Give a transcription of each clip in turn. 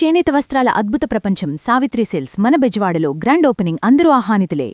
చేనేత వస్త్రాల అద్భుత ప్రపంచం సావిత్రి సిల్క్స్ మన బెజవాడలో గ్రాండ్ ఓపెనింగ్ అందరూ ఆహ్వానితులే.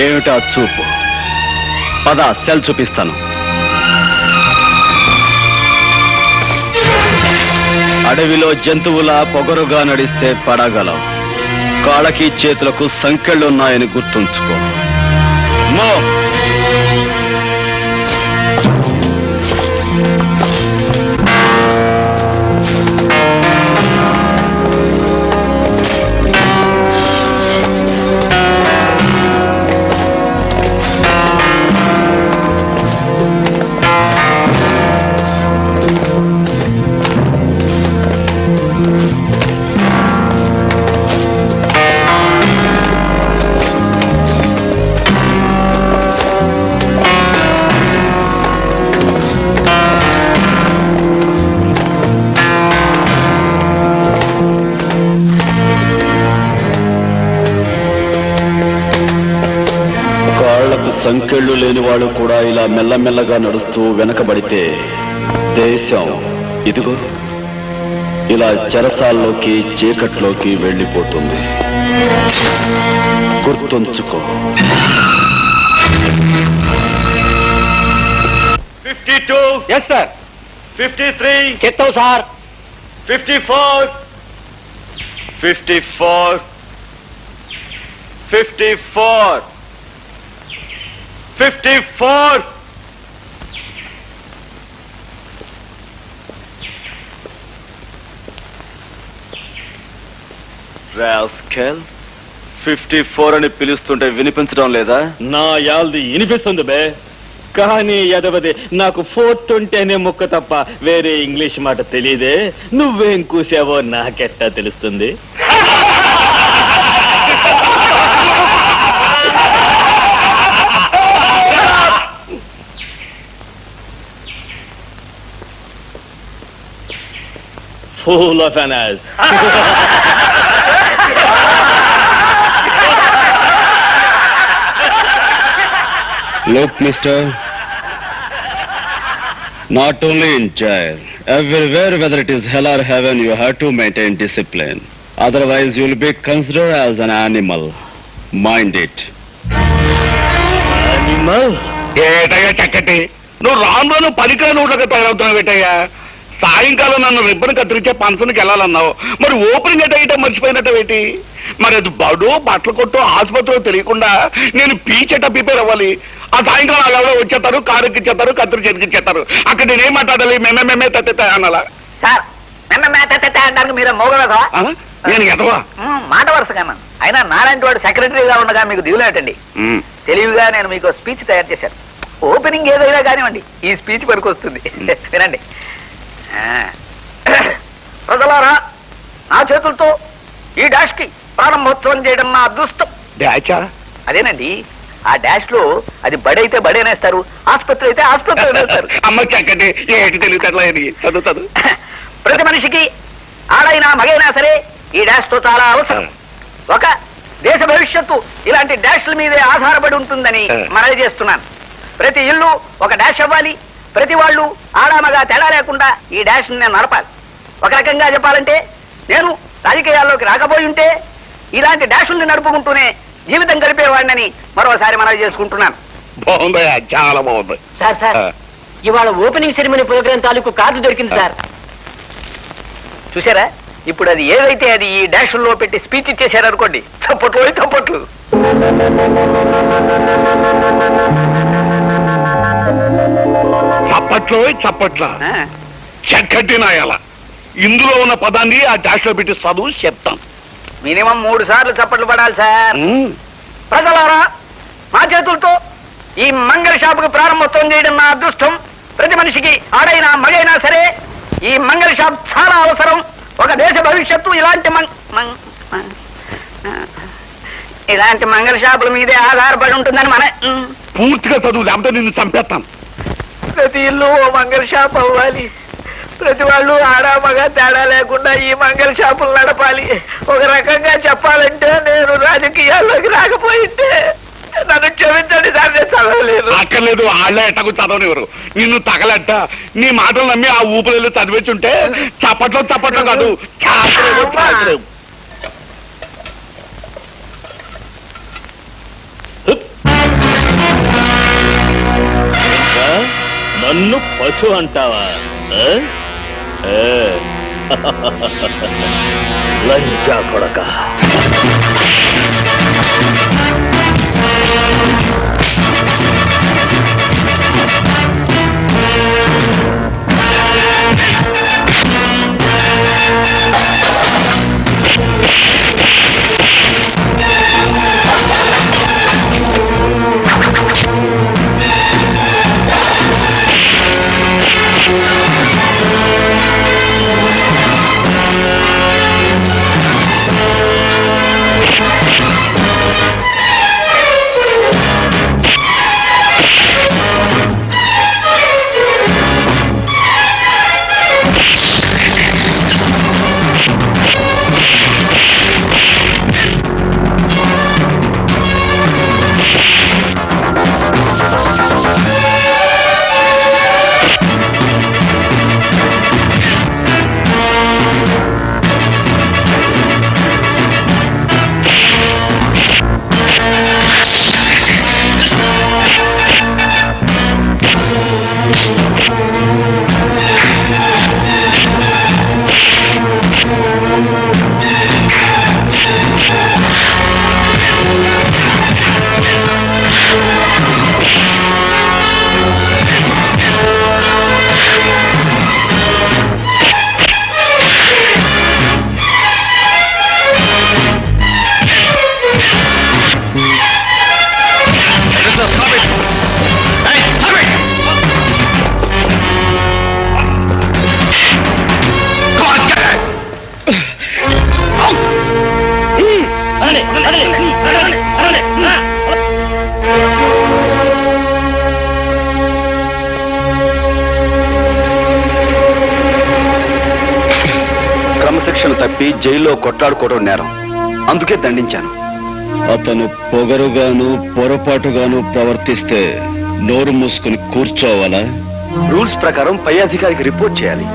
ఏమిటా చూపు? పద సెల్ చూపిస్తాను. అడవిలో జంతువులా పొగరుగా నడిస్తే పడగలవు. కాళ్ళకి చేతులకు సంకెళ్ళున్నాయని గుర్తుంచుకో. మో సంకెళ్ళు లేని వాళ్ళు కూడా ఇలా మెల్లమెల్లగా నడుస్తూ వెనకబడితే దేశం ఇదిగో ఇలా చెరసాల్లోకి చీకట్లోకి వెళ్ళిపోతుంది. గుర్తుంచుకో. 52 ఎస్ సార్. 53 చెప్తావు సార్. 54 54 54 54 రాస్కెల్ 54 అని పిలుస్తుంటే వినిపించడం లేదా? నా యాల్ది వినిపిస్తుంది బే, కానీ ఎదవది నాకు 420 అనే ముక్క తప్ప వేరే ఇంగ్లీష్ మాట తెలియదే. నువ్వేం కూసావో నాకెట్టా తెలుస్తుంది? Full of an ass. Look, mister, not only in jail, everywhere, whether it is hell or heaven, you have to maintain discipline. Otherwise, you will be considered as an animal. Mind it. Animal? ఏటయ్యా చక్కటి, నువ్వు రాను పనికిరాని ఊళ్ళకి తయారవుతున్నావు ఏటయ్యా. సాయంకాలం నన్ను ribbon కత్తిరించే ఫంక్షన్కి వెళ్ళాలన్నావు, మరి ఓపెనింగ్ ఎటైతే మర్చిపోయినట్టేటి? మరి అది బడు బట్టల కొట్టు ఆసుపత్రిలో తెలియకుండా నేను పీచెట ప్రిపేర్ అవ్వాలి. ఆ సాయంకాలం అలా వచ్చేస్తారు, కారు ఎక్కిచ్చేస్తారు, కత్తిరి చెరికిచ్చేస్తారు. అక్కడ నేనేం మాట్లాడాలి? మేమే తత్తే అనాలా? సార్ అంటారు మీరు మోగలదా? నేను ఎదవా మాట వరుసగా. అయినా నారాయణ వాడు సెక్రటరీగా ఉండగా మీకు దిగులేటండి. తెలివిగా నేను మీకు స్పీచ్ తయారు చేశాను. ఓపెనింగ్ ఏదైనా కానివ్వండి, ఈ స్పీచ్ వరకు వస్తుంది. వినండి. ప్రజలారా, నా చేతులతో ఈ డాష్ కి ప్రారంభోత్సవం చేయడం నా అదృష్టం. డాచా? అదేనండి, ఆ డాష్ లో అది బడైతే బడేనేస్తారు, ఆసుపత్రి అయితే ఆసుపత్రి అనేస్తారు. అమ్మ చక్కటి ఏటి తెలివితేటలా చదువు. ప్రతి మనిషికి ఆడైనా మగైనా సరే ఈ డాష్ తో చాలా అవసరం. ఒక దేశ భవిష్యత్తు ఇలాంటి డాష్ల మీదే ఆధారపడి ఉంటుందని మనవి చేస్తున్నాను. ప్రతి ఇల్లు ఒక డాష్ అవ్వాలి. ప్రతి వాళ్ళు ఆడామగా తేడా లేకుండా ఈ డాష్ నేను నడపాలి. ఒక రకంగా చెప్పాలంటే, నేను రాజకీయాల్లోకి రాకపోయి ఉంటే ఇలాంటి డాషుల్ని నడుపుకుంటూనే జీవితం గడిపేవాడినని మరోసారి మనవి చేసుకుంటున్నాను. బాగుందయ్యా, చాలా బాగుంది. సార్ ఇవాళ ఓపెనింగ్ సెరమనీ ప్రోగ్రాం తాలూకు కార్డు దొరికింది సార్. చూసారా, ఇప్పుడు అది ఏదైతే అది ఈ డాషుల్లో పెట్టి స్పీచ్ ఇచ్చేశారనుకోండి, చప్పట్లు చప్పట్లు. చప్పట్లో చప్పట్ల ఆ, చక్కటి నాయాల ఇందులో ఉన్న పదాన్ని ఆ డాష్ లో పెట్టి చదువు చెప్తాం. మినిమం 3 సార్లు చప్పట్లు పడాలి సార్. ప్రజలారా, మా చేతులతో ఈ మంగళ షాపుకి ప్రారంభోత్సవం చేయడం నా అదృష్టం. ప్రతి మనిషికి ఆడైనా మగైనా సరే ఈ మంగళ షాప్ చాలా అవసరం. ఒక దేశ భవిష్యత్తు ఇలాంటి మంగళ షాపుల మీదే ఆధారపడి ఉంటుందని మన పూర్తిగా చదువు, లేకపోతే నిన్ను చంపేస్తాం. ప్రతి ఇల్లు ఓ మంగళ షాప్ అవ్వాలి. ప్రతి వాళ్ళు ఆడా మగ తేడా లేకుండా ఈ మంగళ షాపులు నడపాలి. ఒక రకంగా చెప్పాలంటే నేను రాజకీయాల్లోకి రాకపోయింటే నన్ను క్షమించండి సార్, నేను చదవలేదు. అక్కర్లేదు, వాళ్ళే ఎట్టకు చదవనివ్వరు. నిన్ను తగలట్ట నీ మాటలు నమ్మి ఆ ఊపిరిలో చదివేస్తుంటే చప్పట్లో చప్పట్లో కాదు చాకరేవు. నన్ను పశు అంటావా? లంచా కొడక. క్రమశిక్షణ తప్పి జైల్లో కొట్లాడుకోవడం నేరం, అందుకే దండించాను. అతను పొగరుగాను పొరపాటుగాను ప్రవర్తిస్తే నోరు మూసుకుని కూర్చోవాలా? రూల్స్ ప్రకారం పై అధికారికి రిపోర్ట్ చేయాలి.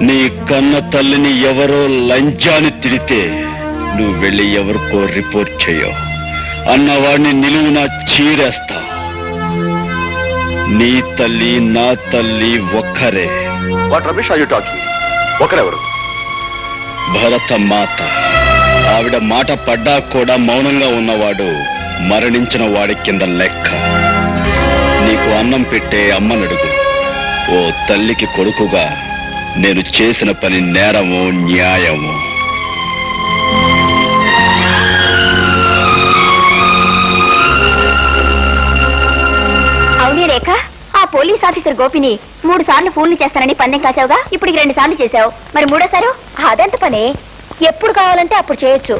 నీ కన్న తల్లిని ఎవరో లంచాన్ని తిడితే నువ్వు వెళ్ళి ఎవరికో రిపోర్ట్ చేయవు. అన్నవాడిని నిలువున చీరేస్తా. నీ తల్లి నా తల్లి ఒక్కరే. What Ramesh are you talking? ఒకరెవరు? భరత మాత. ఆవిడ మాట పడ్డా కూడా మౌనంగా ఉన్నవాడు మరణించిన వాడి కింద లెక్క. నీకు అన్నం పెట్టే అమ్మనడుగు. ఓ తల్లికి కొడుకుగా నేను చేసిన పని నేరము న్యాయము. అవునే రేఖ, ఆ పోలీస్ ఆఫీసర్ గోపిని 3 సార్లు ఫోన్లు చేస్తానని పందెం కాసావుగా, ఇప్పుడు 2 సార్లు చేశావు. మరి 3వ సారు అదెంత పని? ఎప్పుడు కావాలంటే అప్పుడు చేయొచ్చు.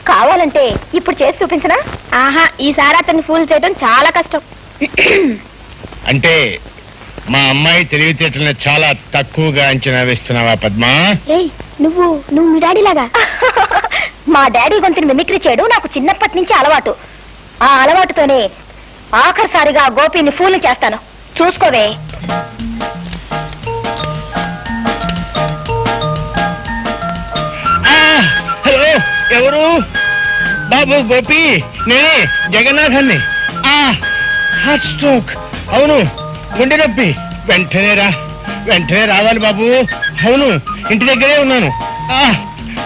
కావాలంటే ఇప్పుడు చేసి చూపించనా? ఆహా, ఈసారి అతన్ని ఫూల్ చేయడం చాలా కష్టం. అంటే మా అమ్మాయి తెలివితేటలను చాలా తక్కువగా అంచనా వేస్తున్నావా పద్మా? ఏయ్, నువ్వు మీ డాడీ లాగా. మా డాడీ గొంతుని మిమిక్రీ చేయడం నాకు చిన్నప్పటి నుంచి అలవాటు. ఆ అలవాటుతోనే ఆఖరిసారిగా గోపిని ఫూల్ చేస్తాను, చూసుకోవే. హలో, ఎవరు? బాబు గోపి, నేనే జగన్నాథాన్ని. Heart stroke. అవును, గుండె నొప్పి. వెంటనే రావాలి బాబు. అవును, ఇంటి దగ్గరే ఉన్నాను.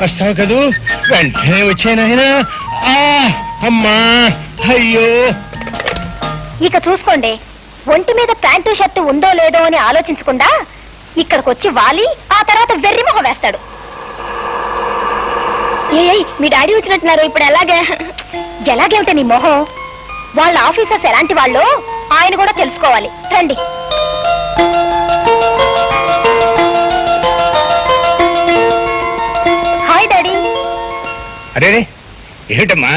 వస్తావు కదూ? వెంటనే వచ్చానాయనా. అమ్మా, అయ్యో. ఇక చూసుకోండి, ఒంటి మీద ప్యాంటు షర్టు ఉందో లేదో అని ఆలోచించకుండా ఇక్కడికొచ్చి వాలి ఆ తర్వాత వెర్రి మొహం వేస్తాడు. ఏయ్ మీ డాడీ వచ్చినట్టున్నారు, ఇప్పుడు ఎలాగేమిటే నీ మొహం? వాళ్ళ ఆఫీసర్స్ ఎలాంటి వాళ్ళు ఆయన కూడా తెలుసుకోవాలి. రండి. Hi daddy. అరే ఏమిటమ్మా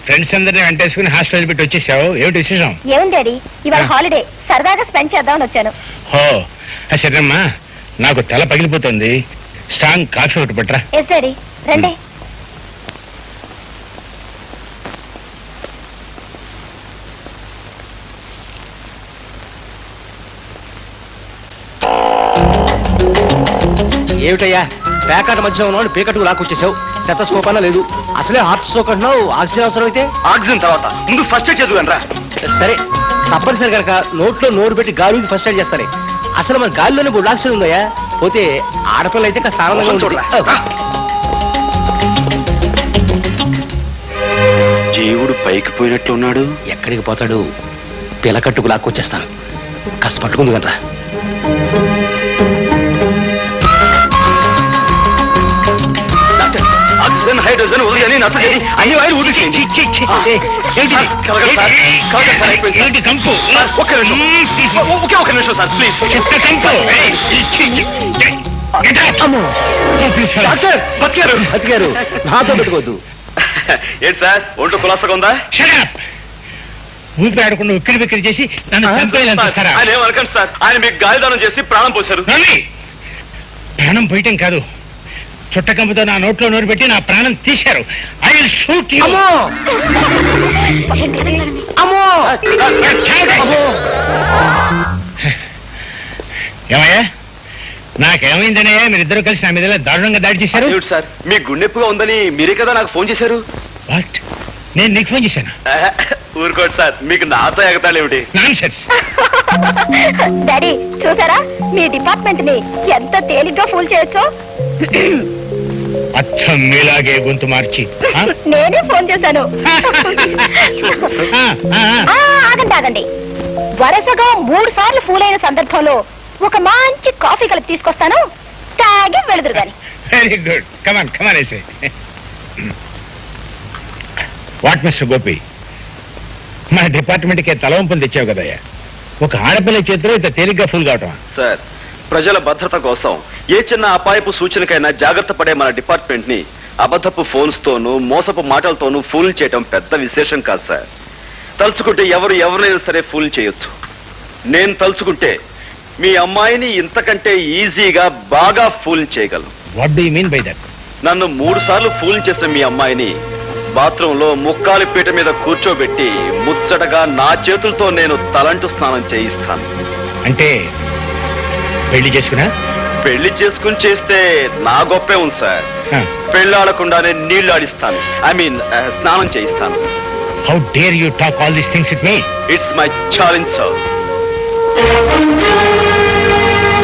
ఫ్రెండ్స్ అందరినీ వెంటేసుకుని హాస్టల్ పెట్టి వచ్చేసావు, ఏమిటి విశేషం? ఏముంది డాడీ, ఇవాళ హాలిడే, సరదాగా స్పెండ్ చేద్దామని వచ్చాను. హో సరేమ్మా, నాకు తల పగిలిపోతుంది, స్ట్రాంగ్ కాఫీ ఒకటి పట్టరా. ఎస్ డాడీ, రండి. ఏమిటయ్యా పేకాట మధ్య ఉన్నాడు, పేకట్టుకు లాక్కొచ్చేసావు. శతస్కోప్ అన్నా లేదు, అసలే హార్ట్ స్ట్రోక్ అంటున్నావు. ఆక్సిజన్ అవసరం అయితే ఆక్సిజన్ తర్వాత ముందు ఫస్ట్ ఎయిడ్ చదువు రా. సరే, తప్పనిసరి కనుక నోట్లో నోరు పెట్టి గాలికి ఫస్ట్ ఎయిడ్ చేస్తానే. అసలు మన గాలిలోనే బుడ్ ఆక్సిజన్ ఉందయ్యా. పోతే ఆడపిల్ల అయితే కాస్త ఆనందంగా ఉంటుంది. జీవుడు పైకి పోయినట్లు ఉన్నాడు. ఎక్కడికి పోతాడు? పిలకట్టుకు లాక్కొచ్చేస్తాను, కాస్త పట్టుకుంది కనరా. ఆక్సిజన్ హైడ్రోజన్ ఉదయాన్ని నచ్చని అన్ని వాయిలు ఊరికి కంపు ఒకే నిమిషం సార్ ప్లీజ్. డాక్టర్ బతికారు, నాతో పెట్టుకోవద్దు. ఏంటి సార్ ఒంట్లో కులాసగా ఉందా? ఊపిరి ఆడకుండా ఉక్కిరి బిక్కిరి చేసి నన్ను చంపేయాలంటారా? ఆయన ఏమనకండి సార్, ఆయన మీకు గాలిదానం చేసి ప్రాణం పోశారు. ప్రాణం పోయటం కాదు, చుట్టకంపుతో నా నోట్లో నోరు పెట్టి నా ప్రాణం తీశారు. I will shoot you. ఏమయ్యా, నాకేమైందనయ్యా మీరిద్దరు కలిసి నా మీద దారుణంగా దాడి చేశారు? సార్ మీ గుండెప్పుగా ఉందని మీరే కదా నాకు ఫోన్ చేశారు. వాట్? నేను నీకు ఫోన్ చేశాను? ఊరుకోండి సార్, మీకు నాతో ఎగతాళేమిటి? నాన్సెన్స్. డాడీ చూసారా, మీ డిపార్ట్మెంట్ ని ఎంత తేలిగ్గా ఫూల్ చేయొచ్చో. అచ్చం మీలాగే గొంతు మార్చి నేనే ఫోన్ చేశాను. ఆగండి, వరుసగా 3 సార్లు ఫూల్ అయిన సందర్భంలో ఒక మంచి కాఫీ కలిపి తీసుకొస్తాను, తాగి వెళుదురు గాని. Very good, come on come on. I say what mister Gopi, మన డిపార్ట్మెంట్ కి తలవంపులు తెచ్చావు కదయ్యా. ఒక ఆడపిల్ల చేతిలో ఇంత తేలిగ్గా ఫుల్ కావటం? సార్, ప్రజల భద్రత కోసం ఏ చిన్న అపాయపు సూచనకైనా జాగ్రత్త పడే మన డిపార్ట్మెంట్ ని అబద్ధపు ఫోన్స్ తోనూ మోసపు మాటలతోనూ ఫూల్ చేయడం పెద్ద విశేషం కాదు సార్. తలుచుకుంటే ఎవరినైనా సరే ఫూల్ చేయొచ్చు. నేను తలుచుకుంటే మీ అమ్మాయిని ఇంతకంటే ఈజీగా బాగా ఫూల్ చేయగలను. What do you mean by that? నన్ను 3 సార్లు ఫూల్ చేసిన మీ అమ్మాయిని బాత్రూమ్ లో ముక్కాలి పీట మీద కూర్చోబెట్టి ముచ్చటగా నా చేతులతో నేను తలంటు స్నానం చేయిస్తాను. అంటే పెళ్లి చేసుకున్నా? పెళ్లి చేసుకుని చేస్తే నా గొప్పే ఉంది సార్. పెళ్ళాడకుండానే నీళ్లు ఆడిస్తాను, ఐ మీన్ స్నానం చేయిస్తాను. How dare you talk all these things with me? It's my challenge sir.